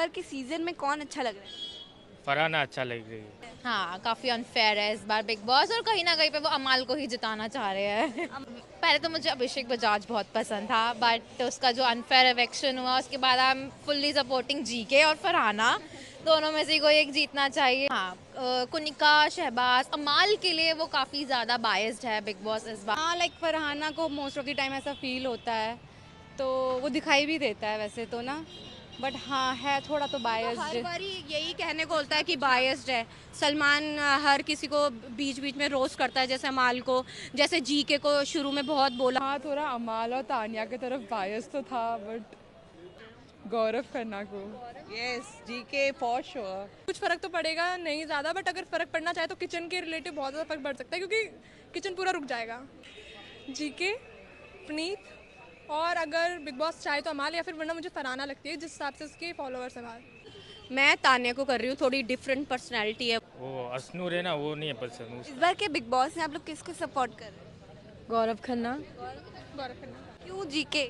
बार के सीजन में कौन अच्छा लग रहा है? फरहाना अच्छा लग रही है। हाँ, काफ़ी अनफेयर है इस बार बिग बॉस, और कहीं ना कहीं पे वो अमाल को ही जिताना चाह रहे हैं। पहले तो मुझे अभिषेक बजाज बहुत पसंद था, बट उसका जो अनफेयर इवेक्शन हुआ उसके बाद I am fully supporting GK और फरहाना। दोनों में से कोई एक जीतना चाहिए। हाँ, कुनिका, शहबाज, अमाल के लिए वो काफ़ी ज़्यादा बायस्ड है बिग बॉस इस बार। हाँ, लाइक फरहाना को मोस्ट ऑफ द टाइम ऐसा फील होता है, तो वो दिखाई भी देता है वैसे तो ना, बट हाँ है थोड़ा तो हर बायस्ड। बारी यही कहने को होता है कि बायस्ड है। सलमान हर किसी को बीच बीच में रोस्ट करता है, जैसे अमाल को, जैसे जीके को शुरू में बहुत बोला। हाँ, थोड़ा अमाल और तानिया की तरफ बायस तो था, बट गौरव खन्ना को। Yes, GK for sure. कुछ फर्क तो पड़ेगा नहीं ज़्यादा, बट अगर फर्क पड़ना चाहे तो किचन के रिलेटिव बहुत ज़्यादा फर्क पड़ सकता है, क्योंकि किचन पूरा रुक जाएगा। जीके, प्नीत, और अगर बिग बॉस चाहे तो अमाल, या फिर वरना मुझे फरहाना लगती है जिस हिसाब से उसके फॉलोअर्स हैं बाहर। मैं तान्या को कर रही हूँ, थोड़ी डिफरेंट पर्सनैलिटी है। वो अश्नूर है ना, वो नहीं है पसंद। इस बार के बिग बॉस में आप लोग किसको सपोर्ट कर रहे हैं? गौरव खन्ना। गौरव खन्ना, क्यों जीके?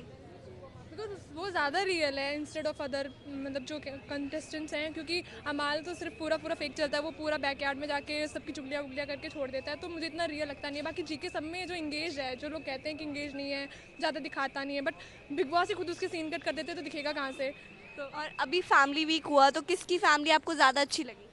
बिकॉज वो ज़्यादा रियल है इंस्टेड ऑफ अदर, मतलब जो कंटेस्टेंट्स हैं, क्योंकि अमाल तो सिर्फ पूरा पूरा फेक चलता है, वो पूरा बैकयार्ड में जाके सबकी चुगलियाँ वुगलियाँ करके छोड़ देता है, तो मुझे इतना रियल लगता नहीं है। बाकी जीके सब में जो इंगेज है, जो लोग कहते हैं कि इंगेज नहीं है, ज़्यादा दिखाता नहीं है, बट बिग बॉस ही खुद उसके सीन कट कर देते तो दिखेगा कहाँ से। तो और अभी फैमिली वीक हुआ तो किसकी फैमिली आपको ज़्यादा अच्छी लगी?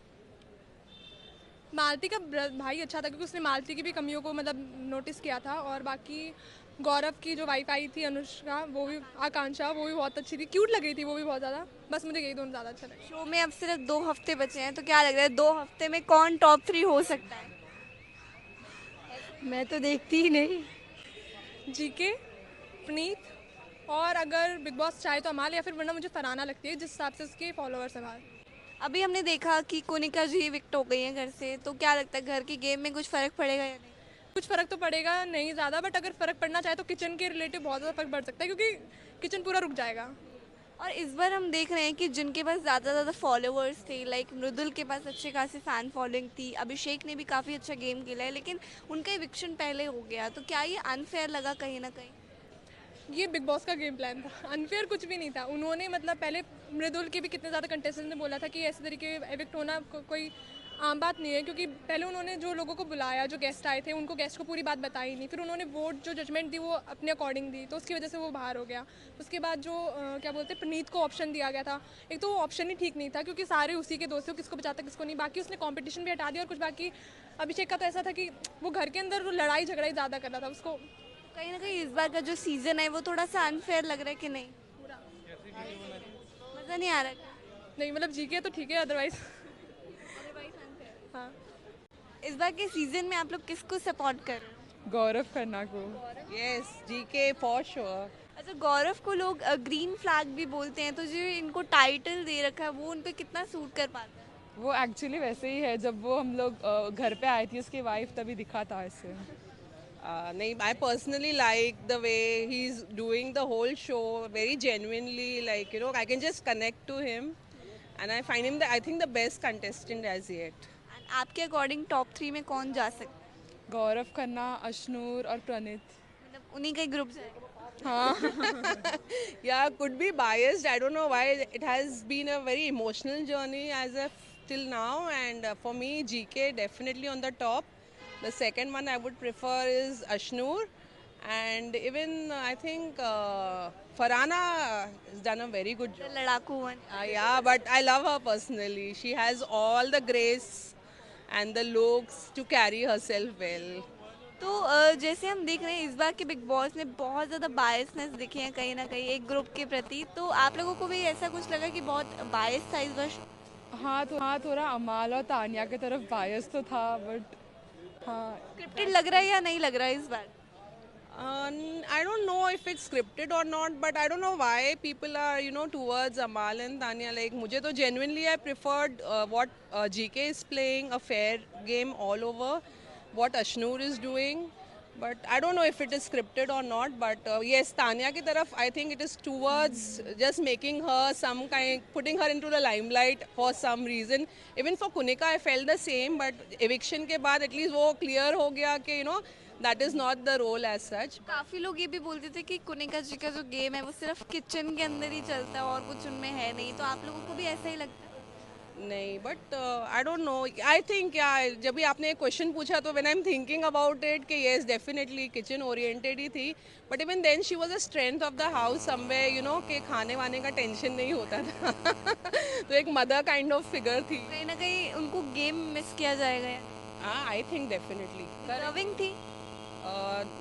मालती का भाई अच्छा था, क्योंकि उसने मालती की भी कमियों को मतलब नोटिस किया था, और बाकी गौरव की जो वाइफ आई थी अनुष्का, वो भी, आकांक्षा, वो भी बहुत अच्छी थी, क्यूट लग रही थी वो भी बहुत ज़्यादा। बस मुझे यही दोनों ज़्यादा अच्छा लगे। शो में अब सिर्फ 2 हफ्ते बचे हैं, तो क्या लग रहा है 2 हफ्ते में कौन टॉप 3 हो सकता है? मैं तो देखती ही नहीं। जीके, प्नीत, और अगर बिग बॉस चाहे तो अमाल, या फिर वरना मुझे फरहाना लगती है जिस हिसाब से उसके फॉलोअर्स हैं बाहर। अभी हमने देखा कि कोनिका जी विक्ट हो गई हैं घर से, तो क्या लगता है घर की गेम में कुछ फर्क पड़ेगा या नहीं? कुछ फर्क तो पड़ेगा नहीं ज़्यादा, बट अगर फर्क पड़ना चाहे तो किचन के रिलेटिव बहुत ज़्यादा फर्क पड़ सकता है, क्योंकि किचन पूरा रुक जाएगा। और इस बार हम देख रहे हैं कि जिनके पास ज़्यादा फॉलोअर्स थे, लाइक मृदुल के पास अच्छे खासी फ़ैन फॉलोइंग थी, अभिषेक ने भी काफ़ी अच्छा गेम खेला है, लेकिन उनका इविक्शन पहले हो गया, तो क्या ये अनफेयर लगा कहीं ना कहीं? ये बिग बॉस का गेम प्लान था, अनफेयर कुछ भी नहीं था। उन्होंने मतलब पहले मृदुल के भी कितने ज़्यादा कंटेस्टेंट ने बोला था कि ऐसे तरीके एविक्ट होना कोई आम बात नहीं है, क्योंकि पहले उन्होंने जो लोगों को बुलाया, जो गेस्ट आए थे, उनको गेस्ट को पूरी बात बताई नहीं, फिर उन्होंने वोट जो जजमेंट दी वो अपने अकॉर्डिंग दी, तो उसकी वजह से वो बाहर हो गया। उसके बाद जो क्या बोलते हैं, प्रणीत को ऑप्शन दिया गया था, एक तो वो ऑप्शन ही ठीक नहीं था, क्योंकि सारे उसी के दोस्त थे, किसको बचाता किसको नहीं। बाकी उसने कॉम्पिटिशन भी हटा दिया, और कुछ बाकी अभिषेक का तो ऐसा था कि वो घर के अंदर वो लड़ाई झगड़ा ही ज़्यादा कर रहा था उसको। कहीं ना कहीं इस बार का जो सीज़न है वो थोड़ा सा अनफेयर लग रहा है कि नहीं? मज़ा नहीं आ रहा क्या? नहीं, मतलब जीके तो ठीक है, अदरवाइज हाँ। इस बार के सीज़न में आप लोग किसको सपोर्ट कर रहे हो? गौरव खन्ना को। Yes, GK for sure. अच्छा, गौरव को लोग ग्रीन फ्लैग भी बोलते हैं, तो जो इनको टाइटल दे रखा है वो उन पे कितना सूट कर पाता है? वो एक्चुअली वैसे ही है, जब वो हम लोग घर पे आई थी उसकी वाइफ, तभी दिखा था ऐसे। नहीं, I personally like the way he's doing the whole show very genuinely. Like, you know, I can just connect to him, and I find him I think the best contestant as yet. And आपके according top 3 में कौन जा सकता है? गौरव खन्ना, अश्नूर और प्रणीत। मतलब उन्हीं का ही ग्रुप जाएगा? Yeah, could be biased. I don't know why. It has been a very emotional journey as of till now, and for me, GK definitely on the top. The second one I would prefer is Ashnoor, and even I think Farhana has done a very good job. लड़ाकू one. Yeah, but I love her personally. She has all the grace and the looks to carry herself well. तो जैसे हम देख रहे हैं इस बार के big boss में बहुत ज़्यादा बायसनेस दिखे हैं कहीं ना कहीं एक ग्रुप के प्रति, तो आप लोगों को भी ऐसा कुछ लगा कि बहुत बायस था इस बार? हाँ, थोड़ा अमाल और तानिया की तरफ बायस तो था, बट हाँ। स्क्रिप्टेड लग रहा है या नहीं लग रहा है इस बार? I don't know if it's scripted or not, but I don't know why people are, you know, towards Amal and Tanya. Like, मुझे तो genuinely I preferred what GK is playing, a fair game all over, what Ashnoor is doing. But I don't know if it is scripted or not. But yes, Tanya की तरफ I think it is towards just making her some kind, putting her into the limelight for some reason. Even for Kunika I felt the same. But eviction के बाद at least वो clear हो गया कि you know That is not the role as such. काफी लोग ये भी बोलते थे कि कुनिका जी का जो गेम है वो सिर्फ किचन के अंदर ही चलता है और कुछ उनमें है नहीं, तो आप लोगों को भी ऐसा ही लगता है? नहीं, but I don't know, I think या जब भी आपने क्वेश्चन पूछा तो when I am thinking about it कि येस डेफिनेटली किचन ओरिएंटेड ही थी, but even then she was a strength of the house somewhere, you know, कि खाने वाने का टेंशन नहीं होता था तो एक मदर काइंड ऑफ फिगर थी. कहीं ना कहीं उनको गेम मिस किया जाएगा? आई थिंक डेफिनेटली लविंग थी?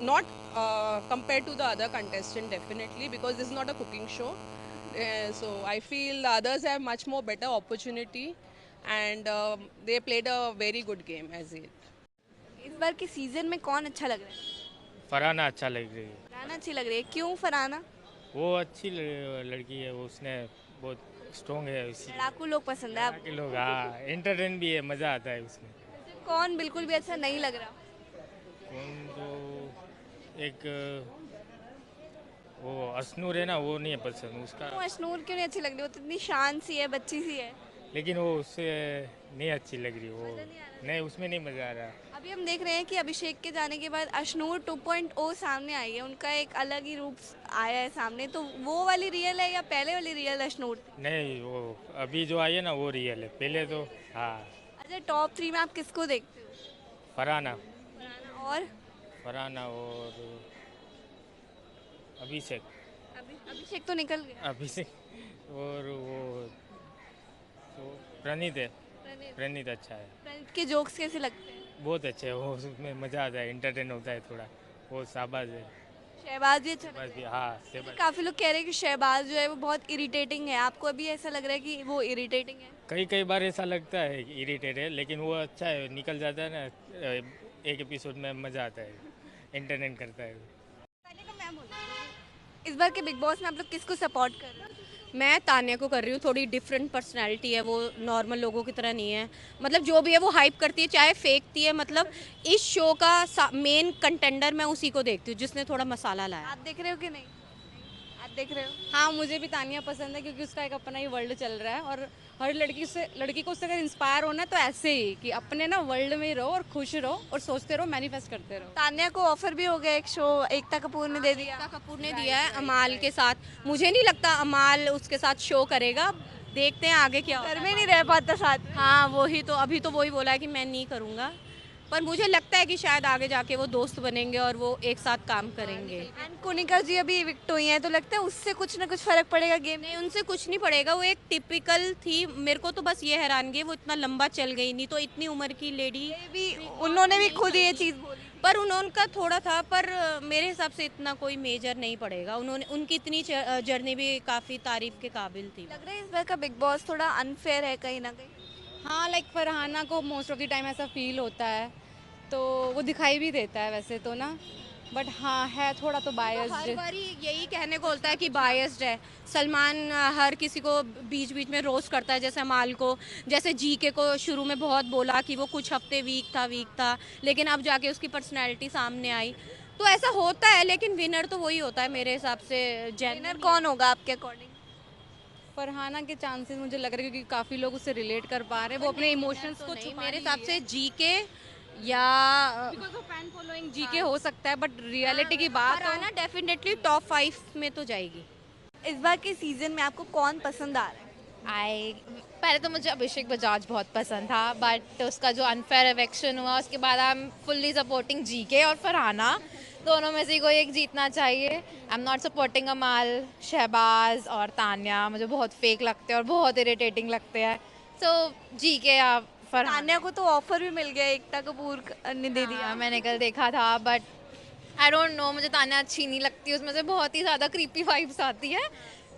not compared to the other contestant, definitely, because this is not a cooking show. So I feel the others have much more better opportunity, and they played a very good game as it. इस बार के season में कौन अच्छा लग रहा है? फरहाना अच्छा लग रही है। फरहाना अच्छी लग रही है, क्यों फरहाना? वो अच्छी लड़की है, वो उसने बहुत स्ट्रॉन्ग है उसी लड़ाकू लोग पसंद है आपको? के लोग, हाँ, एंटरटेन भी है, मज़ा आता है उसमें। कौन बिल्कुल भी अच्छा नहीं लग रहा? कौन तो एक वो अशनूर है ना, वो नहीं है पसंद उसका, क्यों अशनूर क्यों नहीं अच्छी लग रही? वो तो इतनी शान सी है, बच्ची सी है। लेकिन वो उससे नहीं अच्छी लग रही वो, नहीं उसमें नहीं मज़ा आ रहा। अभी हम देख रहे हैं कि अभिषेक के जाने के बाद अशनूर 2.0 सामने आई है, उनका एक अलग ही रूप आया है सामने, तो वो वाली रियल है या पहले वाली रियल अशनूर थी? नहीं, वो अभी जो आई है ना वो रियल है, पहले तो हाँ। अच्छा, टॉप 3 में आप किसको देखते हो? फरहाना और फरहाना और अभिषेक अभिषेक तो निकल गया। अभिषेक और वो तो प्रणीत है, प्रणीत अच्छा है, प्रणीत के जोक्स कैसे लगते हैं? बहुत अच्छे है वो, उसमें मज़ा आता है, इंटरटेन होता है थोड़ा, वो शाबाज है। शहबाज भी अच्छा लगता बस है? हाँ शहबाज। काफी लोग कह रहे हैं कि शहबाज जो है वो बहुत इरिटेटिंग है, आपको अभी ऐसा लग रहा है कि वो इरिटेटिंग है? कई कई बार ऐसा लगता है कि इरिटेट है, लेकिन वो अच्छा है, निकल जाता है ना एक एपिसोड में, मज़ा आता है, एंटरटेन करता है। इस बार के बिग बॉस में आप लोग किसको सपोर्ट कर रहे हैं? मैं तान्या को कर रही हूँ, थोड़ी डिफरेंट पर्सनालिटी है, वो नॉर्मल लोगों की तरह नहीं है, मतलब जो भी है वो हाइप करती है, चाहे फेंकती है, मतलब इस शो का मेन कंटेंडर मैं उसी को देखती हूँ जिसने थोड़ा मसाला लाया। आप देख रहे हो कि नहीं? आप देख रहे हो? हाँ, मुझे भी तानिया पसंद है क्योंकि उसका एक अपना ही वर्ल्ड चल रहा है और हर लड़की को उससे अगर इंस्पायर होना है तो ऐसे ही कि अपने ना वर्ल्ड में ही रहो और खुश रहो और सोचते रहो, मैनिफेस्ट करते रहो। तान्या को ऑफर भी हो गया एक शो, एकता कपूर ने दे दिया। एकता कपूर ने दिया है अमाल के साथ, मुझे नहीं लगता अमाल उसके साथ शो करेगा, देखते हैं आगे क्या होता घर है। में नहीं रह पाता साथ में। हाँ वही तो, अभी तो वही बोला है कि मैं नहीं करूँगा, पर मुझे लगता है कि शायद आगे जाके वो दोस्त बनेंगे और वो एक साथ काम करेंगे। एंड कुनिका जी अभी इविक्ट हुई हैं, तो लगता है उससे कुछ ना कुछ फर्क पड़ेगा गेम में? नहीं, उनसे कुछ नहीं पड़ेगा, वो एक टिपिकल थी, मेरे को तो बस ये हैरानगी है वो इतना लंबा चल गई, नहीं तो इतनी उम्र की लेडी। ये भी उन्होंने भी खुद ये चीज़ बोली। पर उनका थोड़ा था, पर मेरे हिसाब से इतना कोई मेजर नहीं पड़ेगा, उन्होंने उनकी इतनी जर्नी भी काफ़ी तारीफ के काबिल थी। लग रहा है इस बार का बिग बॉस थोड़ा अनफेयर है कहीं ना कहीं। हाँ, लाइक फरहाना को मोस्ट ऑफ द टाइम ऐसा फील होता है, तो वो दिखाई भी देता है वैसे तो ना, बट हाँ है थोड़ा तो हर बायस्ड। बारी यही कहने को होता है कि बायस्ड है। सलमान हर किसी को बीच बीच में रोस्ट करता है, जैसे अमाल को, जैसे जीके को शुरू में बहुत बोला कि वो कुछ हफ्ते वीक था, लेकिन अब जाके उसकी पर्सनैलिटी सामने आई, तो ऐसा होता है, लेकिन विनर तो वही होता है मेरे हिसाब से। विनर कौन होगा आपके अकॉर्डिंग? फरहाना के चांसेस मुझे लग रहे हैं क्योंकि काफ़ी लोग उससे रिलेट कर पा रहे हैं, वो अपने इमोशंस को नहीं, छुपा मेरे नहीं हिसाब रही है। से जीके या because of fan following GK हो सकता है, बट रियलिटी की बात हो। फरहाना डेफिनेटली टॉप 5 में तो जाएगी। इस बार के सीजन में आपको कौन पसंद आ रहा है? पहले तो मुझे अभिषेक बजाज बहुत पसंद था, बट उसका जो अनफेयर इलेक्शन हुआ उसके बाद I am fully supporting GK और फरहाना, दोनों में से कोई एक जीतना चाहिए। आई एम नॉट सपोर्टिंग अमाल, शहबाज और तान्या, मुझे बहुत फेक लगते हैं और बहुत इरिटेटिंग लगते हैं, सो जीके या फरहाना। तान्या को तो ऑफर भी मिल गया, एकता कपूर ने दे दिया। हाँ, मैंने कल देखा था, बट आई डोंट नो, मुझे तान्या अच्छी नहीं लगती, उसमें से बहुत ही ज़्यादा क्रीपी वाइब्स आती है,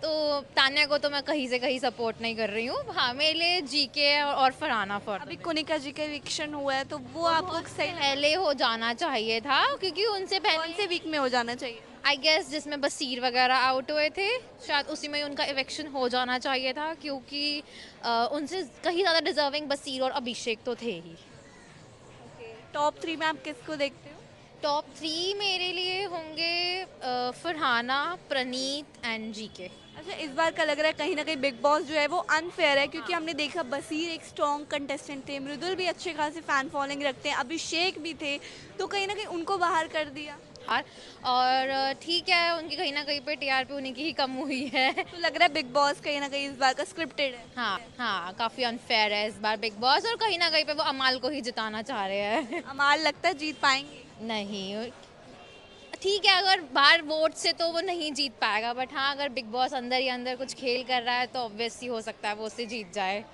तो तान्या को तो मैं कहीं से कहीं सपोर्ट नहीं कर रही हूँ। हाँ, मेरे लिए जीके और फरहाना फॉर अभी कुनिका जी का इविक्शन हुआ है, तो वो आपको सही लगा? पहले हो जाना चाहिए था, क्योंकि उनसे कौन पहले से वीक में हो जाना चाहिए? आई गेस जिसमें बसीर वगैरह आउट हुए थे, शायद उसी में उनका इवेक्शन हो जाना चाहिए था, क्योंकि उनसे कहीं ज़्यादा डिजर्विंग बसीर और अभिषेक तो थे ही। टॉप 3 में आप किसको देखते हो? टॉप 3 मेरे लिए होंगे फरहाना, प्रणीत एंड जीके। अच्छा, इस बार का लग रहा है कहीं ना कहीं बिग बॉस जो है वो अनफेयर है, क्योंकि हमने देखा बसीर एक स्ट्रॉन्ग कंटेस्टेंट थे, मृदुल भी अच्छे खासे फैन फॉलोइंग रखते हैं, अभिषेक भी थे, तो कहीं ना कहीं उनको बाहर कर दिया। हार और ठीक है, उनकी कहीं ना कहीं पे टीआरपी उन्हीं की ही कम हुई है। तो लग रहा है बिग बॉस कहीं ना कहीं इस बार का स्क्रिप्टेड है। हाँ हाँ, काफ़ी अनफेयर है इस बार बिग बॉस, और कहीं ना कहीं पे वो अमाल को ही जिताना चाह रहे हैं। अमाल लगता है जीत पाएंगे। नहीं, ठीक है, अगर बाहर वोट से तो वो नहीं जीत पाएगा, बट हाँ अगर बिग बॉस अंदर ही अंदर कुछ खेल कर रहा है तो ऑब्वियसली हो सकता है वो उससे जीत जाए।